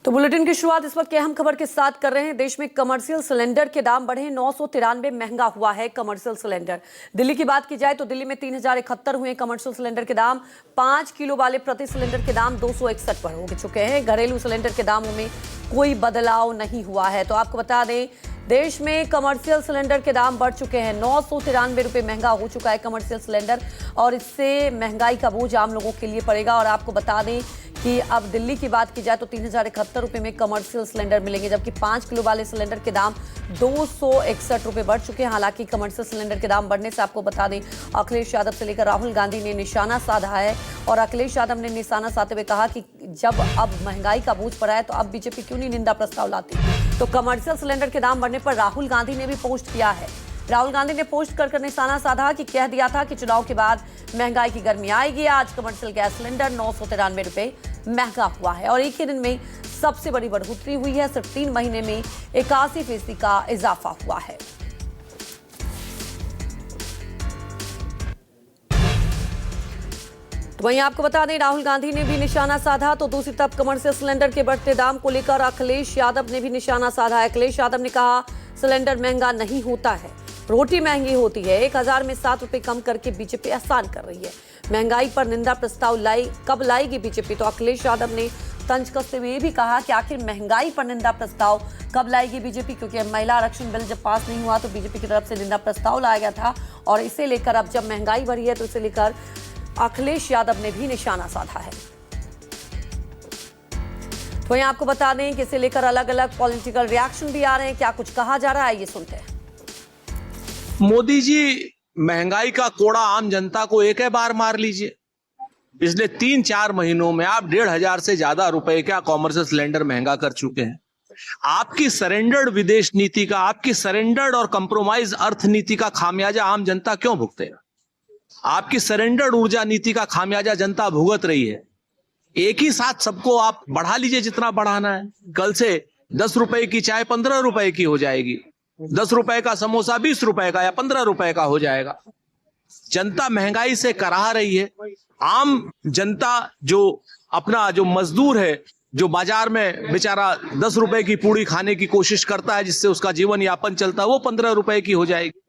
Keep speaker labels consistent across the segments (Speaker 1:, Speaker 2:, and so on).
Speaker 1: तो बुलेटिन की शुरुआत इस वक्त की अहम खबर के साथ कर रहे हैं। देश में कमर्शियल सिलेंडर के दाम बढ़े, 993 महंगा हुआ है कमर्शियल सिलेंडर। दिल्ली की बात की जाए तो दिल्ली में 3071 हुए कमर्शियल सिलेंडर के दाम। 5 किलो वाले प्रति सिलेंडर के दाम 261 पर हो चुके हैं। घरेलू सिलेंडर के दामों में कोई बदलाव नहीं हुआ है। तो आपको बता दें, देश में कमर्शियल सिलेंडर के दाम बढ़ चुके हैं। 993 रुपये महंगा हो चुका है कमर्शियल सिलेंडर, और इससे महंगाई का बोझ आम लोगों के लिए पड़ेगा। और आपको बता दें कि अब दिल्ली की बात की जाए तो 3071 रुपये में कमर्शियल सिलेंडर मिलेंगे, जबकि 5 किलो वाले सिलेंडर के दाम 261 रुपये बढ़ चुके हैं। हालांकि कमर्शियल सिलेंडर के दाम बढ़ने से आपको बता दें, अखिलेश यादव से लेकर राहुल गांधी ने निशाना साधा है। और अखिलेश यादव ने निशाना साधते हुए कहा कि जब अब महंगाई का बोझ पड़ा है तो अब बीजेपी क्यों नहीं निंदा प्रस्ताव लाती। तो कमर्शियल सिलेंडर के दाम बढ़ने पर राहुल गांधी ने भी पोस्ट किया है। राहुल गांधी ने पोस्ट कर निशाना साधा कि कह दिया था कि चुनाव के बाद महंगाई की गर्मी आएगी। आज कमर्शियल गैस सिलेंडर 993 रुपये महंगा हुआ है और एक ही दिन में सबसे बड़ी बढ़ोतरी हुई है। सिर्फ 3 महीने में 81% का इजाफा हुआ है। तो वहीं आपको बता दें, राहुल गांधी ने भी निशाना साधा। तो दूसरी तरफ कमर्शियल सिलेंडर के बढ़ते दाम को लेकर अखिलेश यादव ने भी निशाना साधा है। अखिलेश यादव ने कहा, सिलेंडर महंगा नहीं होता है, रोटी महंगी होती है। 1000 में 7 रुपए कम करके बीजेपी एहसान कर रही है। महंगाई पर निंदा प्रस्ताव कब लाएगी बीजेपी। तो अखिलेश यादव ने तंज कसते हुए भी कहा कि आखिर महंगाई पर निंदा प्रस्ताव कब लाएगी बीजेपी, क्योंकि महिला आरक्षण बिल जब पास नहीं हुआ तो बीजेपी की तरफ से निंदा प्रस्ताव लाया गया था। और इसे लेकर अब जब महंगाई बढ़ी है तो इसे लेकर अखिलेश यादव ने भी निशाना साधा है। तो यहाँ आपको बता दें कि इसे लेकर अलग अलग पॉलिटिकल रिएक्शन भी आ रहे हैं। क्या कुछ कहा जा रहा है, ये सुनते हैं।
Speaker 2: मोदी जी, महंगाई का कोड़ा आम जनता को एक बार मार लीजिए। पिछले 3-4 महीनों में आप 1500 से ज्यादा रुपए का कॉमर्शियल सिलेंडर महंगा कर चुके हैं। आपकी सरेंडर्ड विदेश नीति का, आपकी सरेंडर्ड और कंप्रोमाइज अर्थनीति का खामियाजा आम जनता क्यों भुगतेगा। आपकी सरेंडर्ड ऊर्जा नीति का खामियाजा जनता भुगत रही है। एक ही साथ सबको आप बढ़ा लीजिए जितना बढ़ाना है। कल से 10 रुपए की चाय 15 रुपए की हो जाएगी, 10 रुपए का समोसा 20 रुपए का या 15 रुपए का हो जाएगा। जनता महंगाई से कराह रही है। आम जनता जो मजदूर है, जो बाजार में बेचारा 10 रुपए की पूड़ी खाने की कोशिश करता है जिससे उसका जीवन यापन चलता है, वो 15 रुपए की हो जाएगी।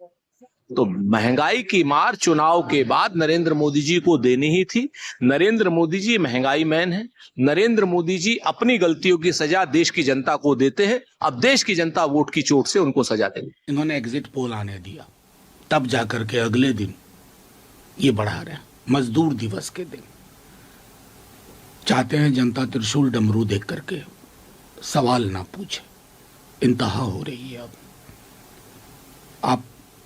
Speaker 2: तो महंगाई की मार चुनाव के बाद नरेंद्र मोदी जी को देनी ही थी। नरेंद्र मोदी जी महंगाई मैन है। नरेंद्र मोदी जी अपनी गलतियों की सजा देश की जनता को देते हैं। अब देश की जनता वोट की चोट से उनको सजा देगी।
Speaker 3: इन्होंने एग्जिट पोल आने दिया, तब जाकर के अगले दिन ये बढ़ा रहे हैं। मजदूर दिवस के दिन चाहते हैं जनता त्रिशूल डमरू देख करके सवाल ना पूछे। इंतहा हो रही है। अब आप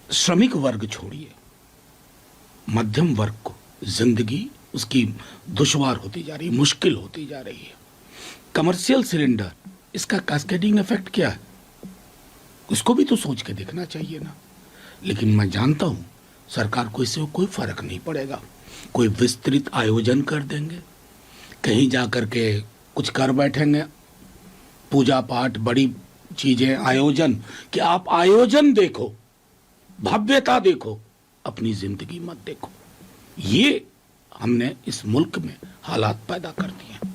Speaker 3: श्रमिक वर्ग छोड़िए, मध्यम वर्ग को जिंदगी उसकी दुश्वार होती जा रही है, मुश्किल होती जा रही है। कमर्शियल सिलेंडर, इसका कैस्केडिंग इफेक्ट क्या है, उसको भी तो सोच के देखना चाहिए ना। लेकिन मैं जानता हूं सरकार को इससे कोई फर्क नहीं पड़ेगा। कोई विस्तृत आयोजन कर देंगे, कहीं जाकर के कुछ कर बैठेंगे, पूजा पाठ, बड़ी चीजें, आयोजन, कि आप आयोजन देखो, भव्यता देखो, अपनी जिंदगी मत देखो। ये हमने इस मुल्क में हालात पैदा कर दिए।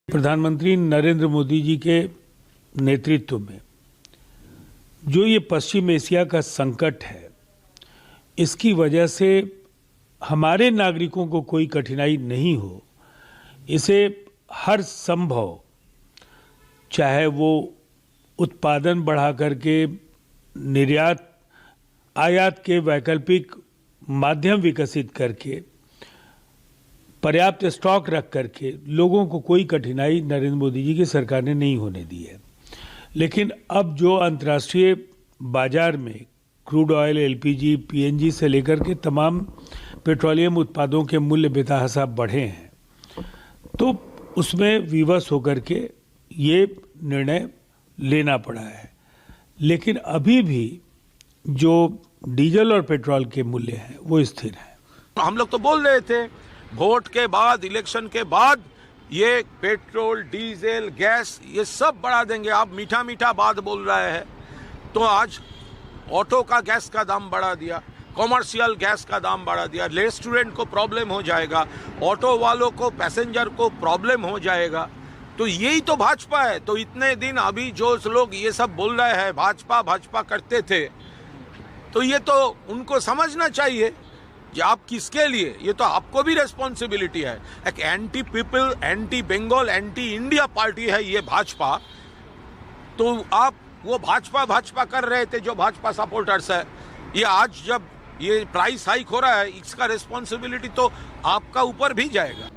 Speaker 4: प्रधानमंत्री नरेंद्र मोदी जी के नेतृत्व में जो ये पश्चिम एशिया का संकट है, इसकी वजह से हमारे नागरिकों को कोई कठिनाई नहीं हो, इसे हर संभव, चाहे वो उत्पादन बढ़ा करके निर्यात आयात के वैकल्पिक माध्यम विकसित करके, पर्याप्त स्टॉक रख करके, लोगों को कोई कठिनाई नरेंद्र मोदी जी की सरकार ने नहीं होने दी है। लेकिन अब जो अंतर्राष्ट्रीय बाजार में क्रूड ऑयल, एलपीजी, पीएनजी से लेकर के तमाम पेट्रोलियम उत्पादों के मूल्य बेतहाशा बढ़े हैं, तो उसमें विवश होकर के ये निर्णय लेना पड़ा है। लेकिन अभी भी जो डीजल और पेट्रोल के मूल्य हैं वो स्थिर हैं।
Speaker 5: हम लोग तो बोल रहे थे वोट के बाद, इलेक्शन के बाद ये पेट्रोल, डीजल, गैस ये सब बढ़ा देंगे। आप मीठा मीठा बात बोल रहे हैं। तो आज ऑटो का गैस का दाम बढ़ा दिया, कॉमर्शियल गैस का दाम बढ़ा दिया, रेस्टोरेंट को प्रॉब्लम हो जाएगा, ऑटो वालों को, पैसेंजर को प्रॉब्लम हो जाएगा। तो यही तो भाजपा है। तो इतने दिन अभी जो लोग ये सब बोल रहे हैं भाजपा भाजपा करते थे, तो ये तो उनको समझना चाहिए कि आप किसके लिए, ये तो आपको भी रेस्पॉन्सिबिलिटी है। एक anti people, anti Bengal, anti India party है ये भाजपा। तो आप वो भाजपा भाजपा कर रहे थे जो भाजपा सपोर्टर्स है, ये आज जब ये प्राइस हाइक हो रहा है, इसका रेस्पॉन्सिबिलिटी तो आपका ऊपर भी जाएगा।